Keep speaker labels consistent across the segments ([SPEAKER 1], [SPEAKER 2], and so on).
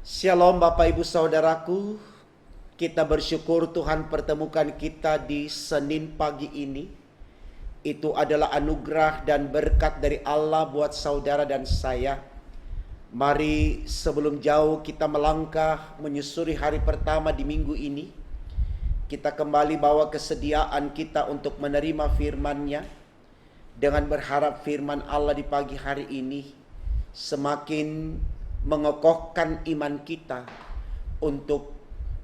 [SPEAKER 1] Shalom Bapak Ibu Saudaraku, kita bersyukur Tuhan pertemukan kita di Senin pagi ini. Itu adalah anugerah dan berkat dari Allah buat saudara dan saya. Mari sebelum jauh kita melangkah menyusuri hari pertama di minggu ini. Kita kembali bawa kesediaan kita untuk menerima firman-Nya. Dengan berharap firman Allah di pagi hari ini semakin mengokohkan iman kita untuk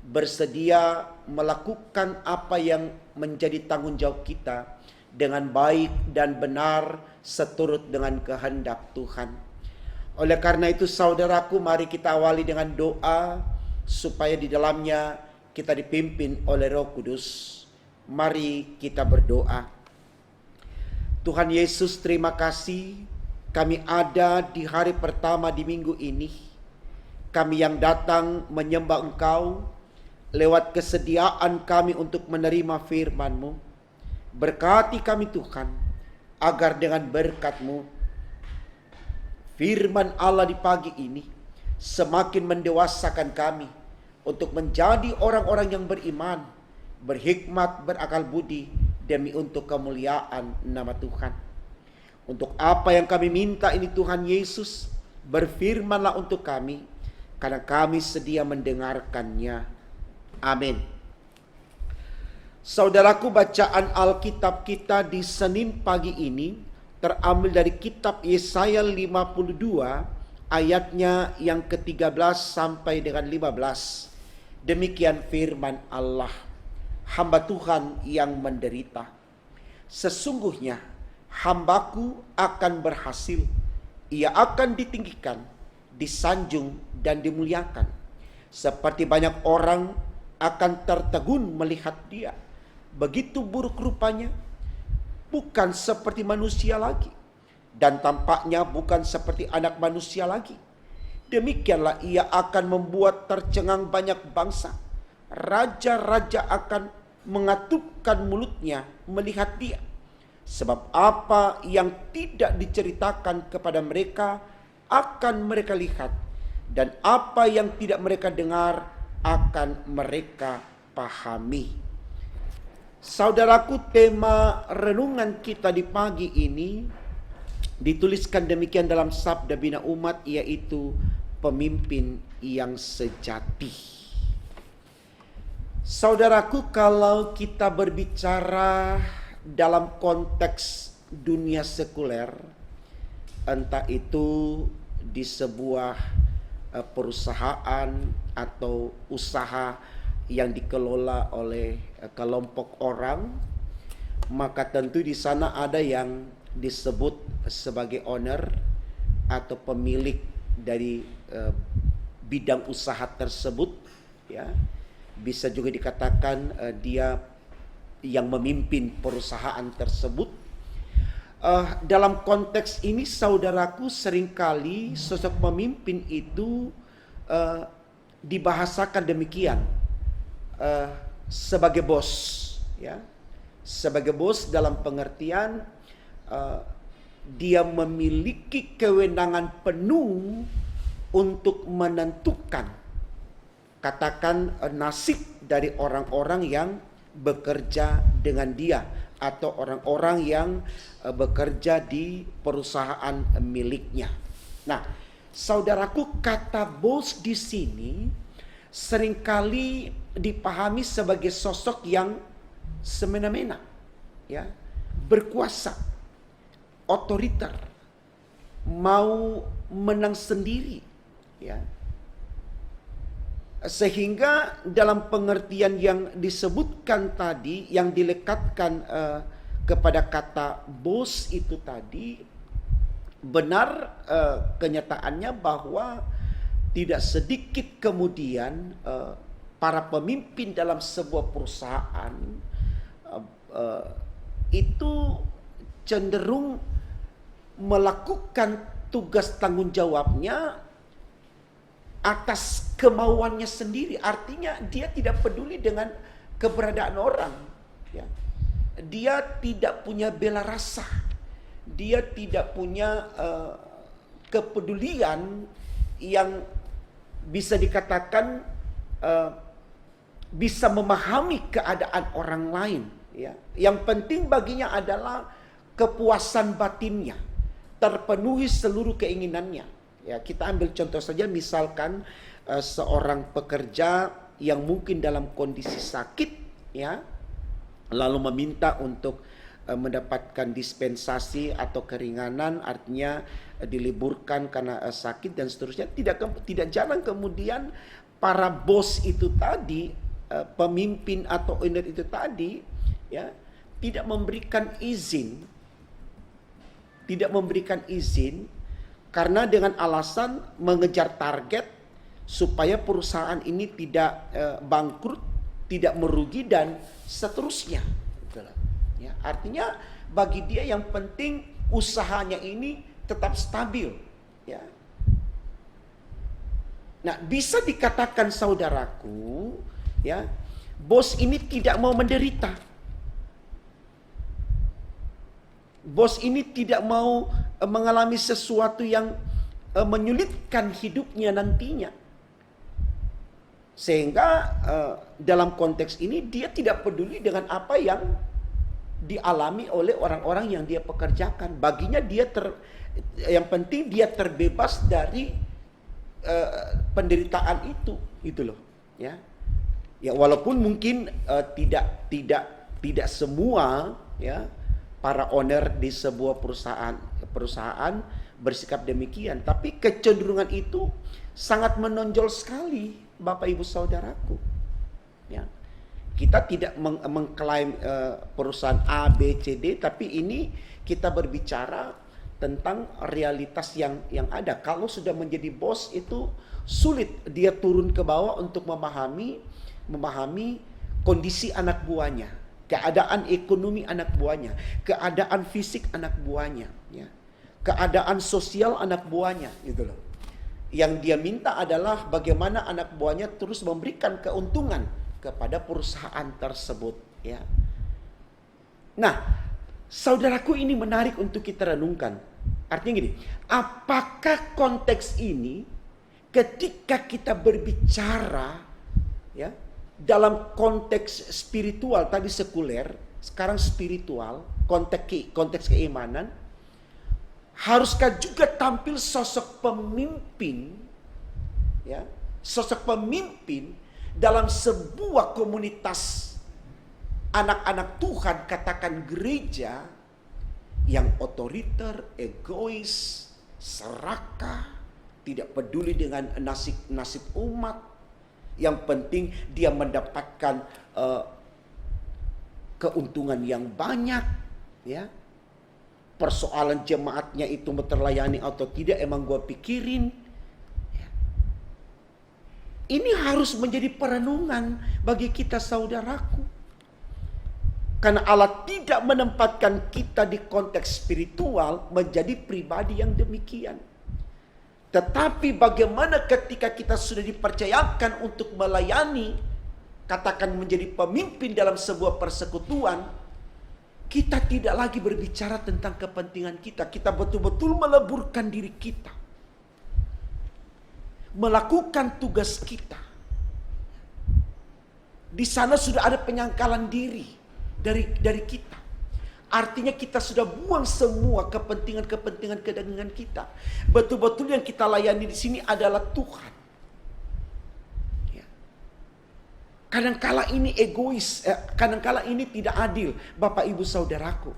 [SPEAKER 1] bersedia melakukan apa yang menjadi tanggung jawab kita dengan baik dan benar seturut dengan kehendak Tuhan. Oleh karena itu saudaraku, mari kita awali dengan doa supaya di dalamnya kita dipimpin oleh Roh Kudus. Mari kita berdoa. Tuhan Yesus, terima kasih kami ada di hari pertama di minggu ini. Kami yang datang menyembah Engkau lewat kesediaan kami untuk menerima firman-Mu. Berkati kami Tuhan, agar dengan berkat-Mu firman Allah di pagi ini semakin mendewasakan kami untuk menjadi orang-orang yang beriman, berhikmat, berakal budi demi untuk kemuliaan nama Tuhan. Untuk apa yang kami minta ini Tuhan Yesus, berfirmanlah untuk kami, karena kami sedia mendengarkannya. Amin. Saudaraku, bacaan Alkitab kita di Senin pagi ini terambil dari kitab Yesaya 52 ayatnya yang ke-13 sampai dengan 15. Demikian firman Allah, hamba Tuhan yang menderita. Sesungguhnya hambaku akan berhasil, ia akan ditinggikan, disanjung dan dimuliakan. Seperti banyak orang akan tertegun melihat dia. Begitu buruk rupanya, bukan seperti manusia lagi, dan tampaknya bukan seperti anak manusia lagi. Demikianlah ia akan membuat tercengang banyak bangsa. Raja-raja akan mengatupkan mulutnya melihat dia. Sebab apa yang tidak diceritakan kepada mereka akan mereka lihat, dan apa yang tidak mereka dengar akan mereka pahami. Saudaraku, tema renungan kita di pagi ini dituliskan demikian dalam Sabda Bina Umat, yaitu pemimpin yang sejati. Saudaraku, kalau kita berbicara dalam konteks dunia sekuler, entah itu di sebuah perusahaan atau usaha yang dikelola oleh kelompok orang, maka tentu di sana ada yang disebut sebagai owner atau pemilik dari bidang usaha tersebut, ya. Bisa juga dikatakan dia yang memimpin perusahaan tersebut. Dalam konteks ini saudaraku, seringkali sosok pemimpin itu dibahasakan demikian, sebagai bos, ya, sebagai bos dalam pengertian dia memiliki kewenangan penuh untuk menentukan, katakan, nasib dari orang-orang yang bekerja dengan dia atau orang-orang yang bekerja di perusahaan miliknya. Nah, saudaraku, kata bos di sini seringkali dipahami sebagai sosok yang semena-mena, ya, berkuasa, otoriter, mau menang sendiri, ya. Sehingga dalam pengertian yang disebutkan tadi, yang dilekatkan kepada kata bos itu tadi, benar kenyataannya bahwa tidak sedikit kemudian para pemimpin dalam sebuah perusahaan itu cenderung melakukan tugas tanggung jawabnya atas kemauannya sendiri. Artinya dia tidak peduli dengan keberadaan orang, ya. Dia tidak punya bela rasa, dia tidak punya kepedulian yang bisa dikatakan bisa memahami keadaan orang lain. Ya. Yang penting baginya adalah kepuasan batinnya, terpenuhi seluruh keinginannya. Ya, kita ambil contoh saja, misalkan seorang pekerja yang mungkin dalam kondisi sakit, ya, lalu meminta untuk mendapatkan dispensasi atau keringanan, artinya diliburkan karena sakit dan seterusnya. Tidak jarang kemudian para bos itu tadi, pemimpin atau owner itu tadi, ya, tidak memberikan izin karena dengan alasan mengejar target supaya perusahaan ini tidak bangkrut, tidak merugi dan seterusnya. Ya, artinya bagi dia yang penting usahanya ini tetap stabil. Ya. Nah, bisa dikatakan saudaraku, ya, bos ini tidak mau menderita. Bos ini tidak mau mengalami sesuatu yang menyulitkan hidupnya nantinya. Sehingga dalam konteks ini dia tidak peduli dengan apa yang dialami oleh orang-orang yang dia pekerjakan. Baginya yang penting dia terbebas dari penderitaan itu loh, ya. Ya, walaupun mungkin tidak semua, ya, para owner di sebuah perusahaan bersikap demikian, tapi kecenderungan itu sangat menonjol sekali, Bapak Ibu Saudaraku. Ya. Kita tidak mengklaim perusahaan A, B, C, D, tapi ini kita berbicara tentang realitas yang ada. Kalau sudah menjadi bos itu sulit dia turun ke bawah untuk memahami kondisi anak buahnya, keadaan ekonomi anak buahnya, keadaan fisik anak buahnya, ya, keadaan sosial anak buahnya, gitu loh. Yang dia minta adalah bagaimana anak buahnya terus memberikan keuntungan kepada perusahaan tersebut, ya. Nah, saudaraku, ini menarik untuk kita renungkan. Artinya gini, apakah konteks ini ketika kita berbicara, ya, dalam konteks spiritual, tadi sekuler, sekarang spiritual, konteks keimanan, haruskah juga tampil sosok pemimpin, ya, sosok pemimpin dalam sebuah komunitas anak-anak Tuhan, katakan gereja, yang otoriter, egois, serakah, tidak peduli dengan nasib umat. Yang penting dia mendapatkan keuntungan yang banyak, ya. Persoalan jemaatnya itu terlayani atau tidak emang gue pikirin. Ya. Ini harus menjadi perenungan bagi kita, saudaraku. Karena Allah tidak menempatkan kita di konteks spiritual menjadi pribadi yang demikian. Tetapi bagaimana ketika kita sudah dipercayakan untuk melayani, katakan menjadi pemimpin dalam sebuah persekutuan, kita tidak lagi berbicara tentang kepentingan kita. Kita betul-betul meleburkan diri kita, melakukan tugas kita. Di sana sudah ada penyangkalan diri dari kita. Artinya kita sudah buang semua kepentingan kedagingan kita. Betul-betul yang kita layani di sini adalah Tuhan. Ya. Kadangkala ini egois, kadangkala ini tidak adil, Bapak Ibu Saudaraku.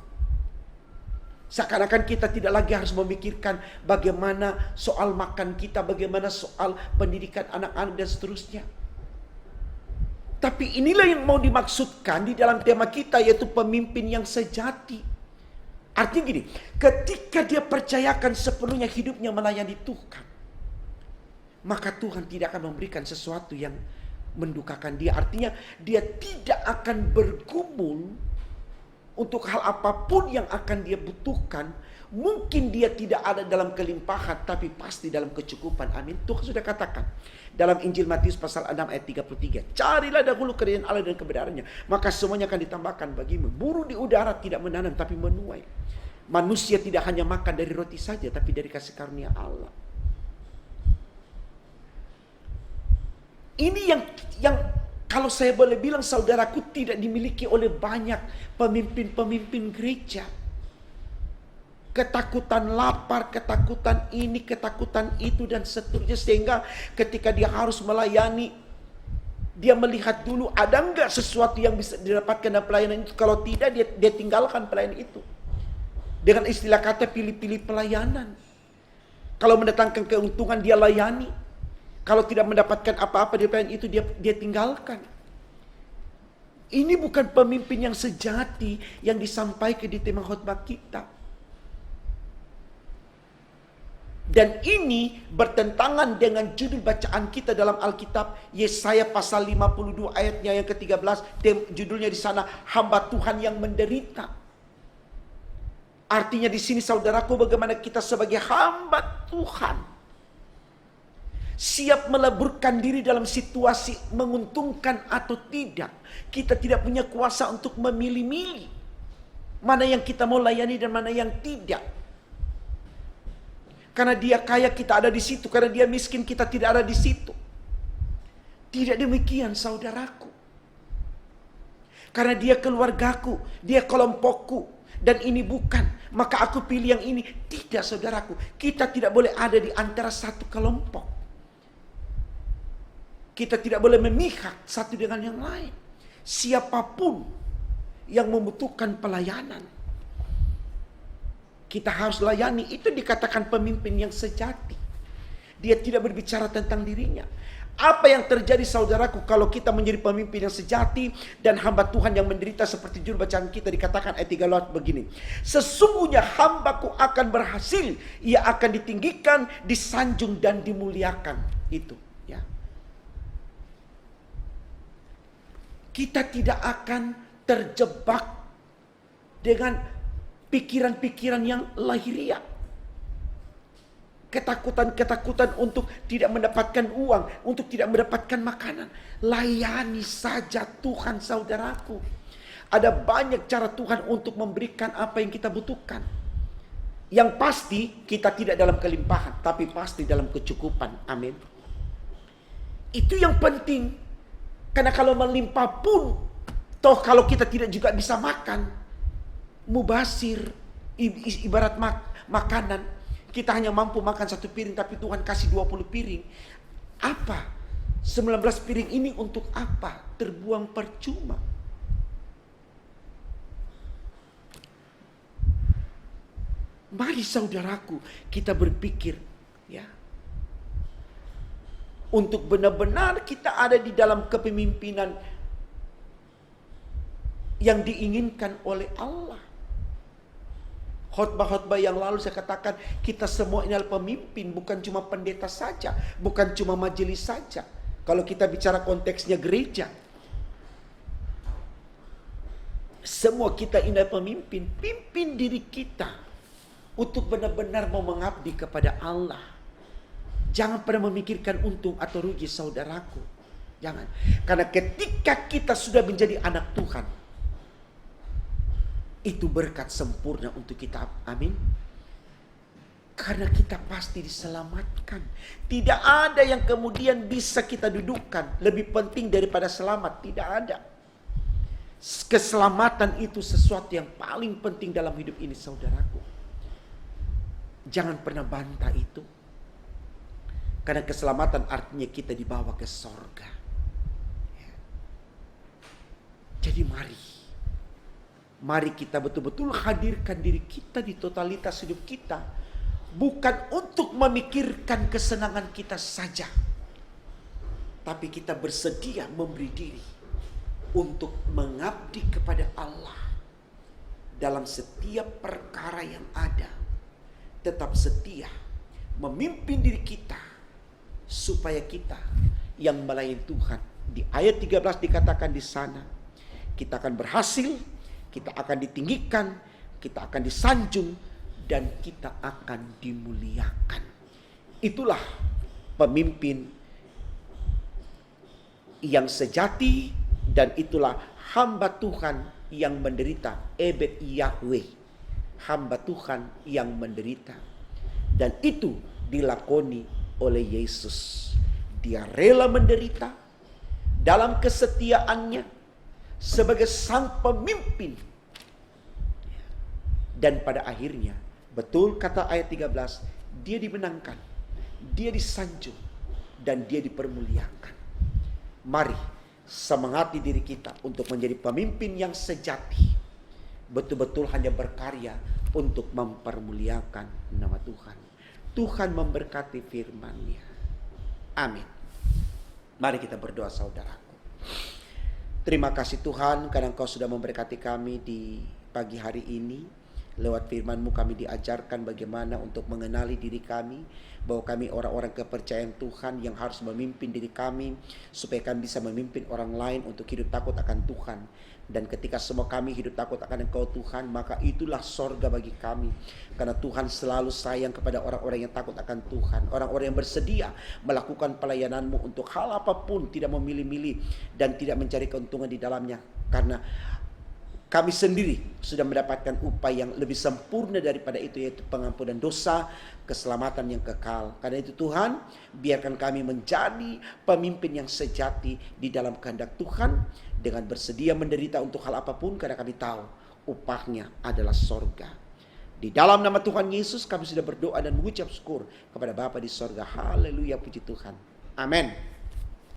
[SPEAKER 1] Seakan-akan kita tidak lagi harus memikirkan bagaimana soal makan kita, bagaimana soal pendidikan anak-anak dan seterusnya. Tapi inilah yang mau dimaksudkan di dalam tema kita, yaitu pemimpin yang sejati. Artinya gini, ketika dia percayakan sepenuhnya hidupnya melayani Tuhan, maka Tuhan tidak akan memberikan sesuatu yang mendukakan dia. Artinya dia tidak akan bergumul untuk hal apapun yang akan dia butuhkan. Mungkin dia tidak ada dalam kelimpahan, tapi pasti dalam kecukupan. Amin. Tuhan sudah katakan dalam Injil Matius pasal 6 ayat 33. Carilah dahulu kerajaan Allah dan kebenarannya, maka semuanya akan ditambahkan bagimu. Burung di udara tidak menanam tapi menuai. Manusia tidak hanya makan dari roti saja, tapi dari kasih karunia Allah. Ini yang kalau saya boleh bilang saudaraku tidak dimiliki oleh banyak pemimpin-pemimpin gereja. Ketakutan lapar, ketakutan ini, ketakutan itu dan seterusnya. Sehingga ketika dia harus melayani, dia melihat dulu ada enggak sesuatu yang bisa didapatkan dalam pelayanan itu. Kalau tidak, dia tinggalkan pelayanan itu. Dengan istilah kata pilih-pilih pelayanan. Kalau mendatangkan keuntungan dia layani. Kalau tidak mendapatkan apa-apa di pelayanan itu dia tinggalkan. Ini bukan pemimpin yang sejati yang disampaikan di tema khotbah kita. Dan ini bertentangan dengan judul bacaan kita dalam Alkitab, Yesaya pasal 52 ayatnya yang ke-13, judulnya di sana hamba Tuhan yang menderita. Artinya di sini saudaraku, bagaimana kita sebagai hamba Tuhan siap meleburkan diri dalam situasi menguntungkan atau tidak. Kita tidak punya kuasa untuk memilih-milih mana yang kita mau layani dan mana yang tidak. Karena dia kaya kita ada di situ, karena dia miskin kita tidak ada di situ. Tidak demikian saudaraku. Karena dia keluargaku, dia kelompokku, dan ini bukan, maka aku pilih yang ini. Tidak saudaraku, kita tidak boleh ada di antara satu kelompok. Kita tidak boleh memihak satu dengan yang lain. Siapapun yang membutuhkan pelayanan, kita harus layani. Itu dikatakan pemimpin yang sejati. Dia tidak berbicara tentang dirinya. Apa yang terjadi saudaraku kalau kita menjadi pemimpin yang sejati dan hamba Tuhan yang menderita, seperti judul bacaan kita dikatakan ayat 3 Lot begini. Sesungguhnya hambaku akan berhasil, ia akan ditinggikan, disanjung dan dimuliakan. Itu ya. Kita tidak akan terjebak dengan pikiran-pikiran yang lahiriah. Ketakutan-ketakutan untuk tidak mendapatkan uang, untuk tidak mendapatkan makanan. Layani saja Tuhan saudaraku. Ada banyak cara Tuhan untuk memberikan apa yang kita butuhkan. Yang pasti kita tidak dalam kelimpahan, tapi pasti dalam kecukupan. Amin. Itu yang penting. Karena kalau melimpah pun, toh kalau kita tidak juga bisa makan, mubasir, ibarat makanan, kita hanya mampu makan 1 piring, tapi Tuhan kasih 20 piring. Apa? 19 piring ini untuk apa? Terbuang percuma. Mari saudaraku, kita berpikir ya, untuk benar-benar kita ada di dalam kepemimpinan yang diinginkan oleh Allah. Khotbah-khotbah yang lalu saya katakan, kita semua ini adalah pemimpin, bukan cuma pendeta saja, bukan cuma majelis saja. Kalau kita bicara konteksnya gereja, semua kita ini adalah pemimpin. Pimpin diri kita untuk benar-benar mau mengabdi kepada Allah. Jangan pernah memikirkan untung atau rugi saudaraku. Jangan. Karena ketika kita sudah menjadi anak Tuhan, itu berkat sempurna untuk kita. Amin. Karena kita pasti diselamatkan. Tidak ada yang kemudian bisa kita dudukkan lebih penting daripada selamat. Tidak ada. Keselamatan itu sesuatu yang paling penting dalam hidup ini saudaraku. Jangan pernah bantah itu. Karena keselamatan artinya kita dibawa ke sorga. Jadi mari kita betul-betul hadirkan diri kita di totalitas hidup kita. Bukan untuk memikirkan kesenangan kita saja. Tapi kita bersedia memberi diri untuk mengabdi kepada Allah. Dalam setiap perkara yang ada. Tetap setia memimpin diri kita. Supaya kita yang melayani Tuhan. Di ayat 13 dikatakan di sana, kita akan berhasil, kita akan ditinggikan, kita akan disanjung, dan kita akan dimuliakan. Itulah pemimpin yang sejati, dan itulah hamba Tuhan yang menderita. Ebed Yahweh, hamba Tuhan yang menderita. Dan itu dilakoni oleh Yesus. Dia rela menderita dalam kesetiaannya sebagai sang pemimpin. Dan pada akhirnya, betul kata ayat 13, dia dimenangkan, dia disanjung, dan dia dipermuliakan. Mari semangati diri kita untuk menjadi pemimpin yang sejati, betul-betul hanya berkarya untuk mempermuliakan nama Tuhan. Tuhan memberkati firman-Nya. Amin. Mari kita berdoa, saudaraku. Terima kasih Tuhan, karena Engkau sudah memberkati kami di pagi hari ini. Lewat firman-Mu kami diajarkan bagaimana untuk mengenali diri kami, bahwa kami orang-orang kepercayaan Tuhan yang harus memimpin diri kami, supaya kami bisa memimpin orang lain untuk hidup takut akan Tuhan. Dan ketika semua kami hidup takut akan Engkau Tuhan, maka itulah sorga bagi kami. Karena Tuhan selalu sayang kepada orang-orang yang takut akan Tuhan, orang-orang yang bersedia melakukan pelayanan-Mu untuk hal apapun, tidak memilih-milih dan tidak mencari keuntungan di dalamnya. Karena kami sendiri sudah mendapatkan upah yang lebih sempurna daripada itu, yaitu pengampunan dosa, keselamatan yang kekal. Karena itu Tuhan, biarkan kami menjadi pemimpin yang sejati di dalam kehendak Tuhan, dengan bersedia menderita untuk hal apapun, karena kami tahu upahnya adalah sorga. Di dalam nama Tuhan Yesus kami sudah berdoa dan mengucap syukur kepada Bapa di sorga. Haleluya, puji Tuhan. Amin.